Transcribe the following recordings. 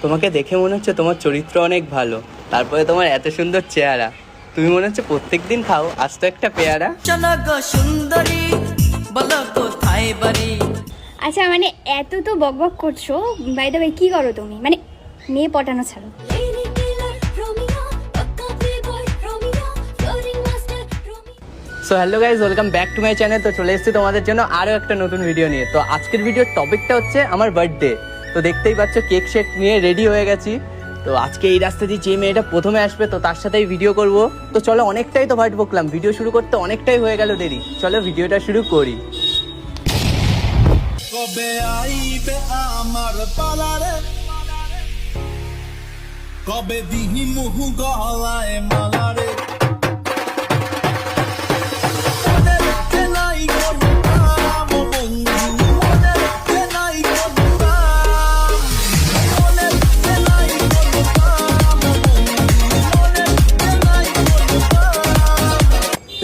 তোমাকে দেখে মনে হচ্ছে তোমার চরিত্র অনেক ভালো, তারপরে তোমার এত সুন্দর চেহারা। তুমি মনে হচ্ছে প্রত্যেকদিন খাও আজ তো একটা পেয়ারা। সুন্দরী বলো কোথায় বাড়ি। আচ্ছা মানে এত তো বকবক করছো, বাই দ্য ওয়ে কি করো তুমি? মানে মেয়ে পটানো ছাড়ো। So hello guys, welcome back to my channel. তো চলে এসেছি তোমাদের জন্য আরও একটা নতুন ভিডিও নিয়ে। তো আজকের ভিডিওর টপিকটা হচ্ছে আমার বার্থডে। তো দেখতেই পাচ্ছ কেক সেট নিয়ে রেডি হয়ে গেছি। তো আজকে এই রাস্তা দিয়ে যে মেয়েটা প্রথমে আসবে তো তার সাথেই ভিডিও করব। তো চলো, অনেকটাই তো ভাট বকলাম, ভিডিও শুরু করতে অনেকটাই হয়ে গেল দেরি। চলো ভিডিওটা শুরু করি। কবে আইবে আমার পালারে, কবে দিহি মুহু গলায় মালারে।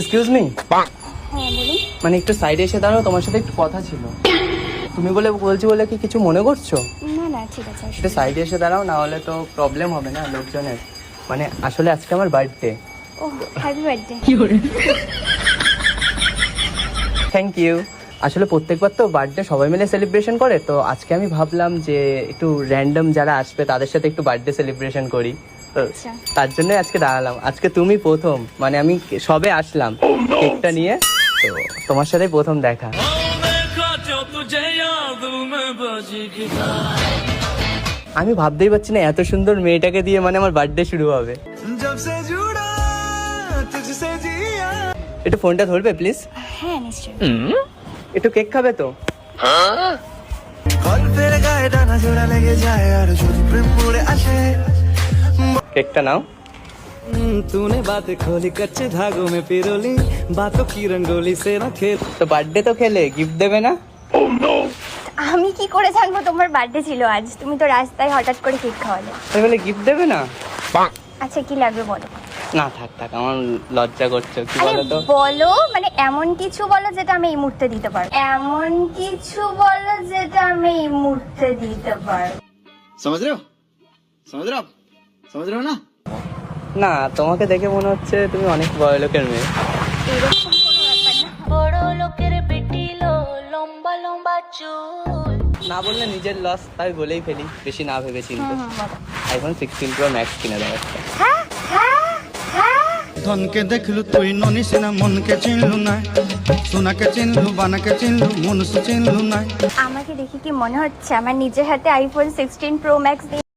এক্সকিউজ মি, হ্যাঁ বলুন। মানে একটু সাইডে এসে দাঁড়াও, তোমার সাথে একটু কথা ছিল। তুমি বলছি বলে কি কিছু মনে করছো? না না ঠিক আছে। একটু সাইডে এসে দাঁড়াও, না হলে তো প্রবলেম হবে না লোকজনের। মানে আসলে আজকে আমার বার্থডে। ও হ্যাপি বার্থডে। Thank you. আসলে প্রত্যেকবার তো বার্থডে সবাই মিলে সেলিব্রেশন করে, তো আজকে আমি ভাবলাম যে একটু র্যান্ডম যারা আসবে তাদের সাথে একটু বার্থডে সেলিব্রেশন করি। তো আচ্ছা। তার জন্যই আজকে দাঁড়ালাম। আজকে তুমি প্রথম, মানে আমি সবে আসলাম কেকটা নিয়ে, তো তোমার সাথে প্রথম দেখা। আমি ভাবতেই পারছি না এত সুন্দর মেয়েটাকে দিয়ে মানে আমার বার্থডে শুরু হবে। একটু ফোনটা ধরবে প্লিজ? হ্যাঁ নিশ্চয়ই। একটু কেক খাবে তো? কেকটা নাও। तूने बात खोली कच्चे धागों में पिरोली, बातों की रंगोली से ना खेल। তো বার্থডে তো খেলে, গিফট দেবে না? আমি কি করে জানবো তোমার বার্থডে ছিল আজ? তুমি তো রাস্তায় হঠাৎ করে কেক খাওয়ালে। আমি বলে গিফট দেবে না? আচ্ছা কি লাগবে বলো? না থাক থাক, আমার লজ্জা করছো। কি আরে বলো তো? বলো, মানে এমন কিছু বলো যেটা আমি এই মুহূর্তে দিতে পারবো। এমন কিছু বলো যেটা আমি এই মুহূর্তে দিতে পারবো। समझ रहे हो, समझ रहे हो आप, समझ रहे हो ना? না, তোমাকে দেখে মনে হচ্ছে তুমি অনেক বড় লোকের মেয়ে। এরকম কোনো ব্যাপার না। বড় লোকের বেটি লো লম্বা লম্বা চুল। না বললে নিজের লস, তাই বলেই ফেলি, বেশি না ভেবে চিন্তে। বলো। আইফোন 16 Pro Max কিনে দাও একটা। হ্যাঁ হ্যাঁ হ্যাঁ। ধনকে দেখলু তুই ননিস না, মনকে চিনলু না, সোনাকে চিনলু, বানাকে চিনলু, মনুষ চিনলু না। আমাকে দেখে কি মনে হচ্ছে আমার নিজের হাতে আইফোন 16 Pro Max দিয়ে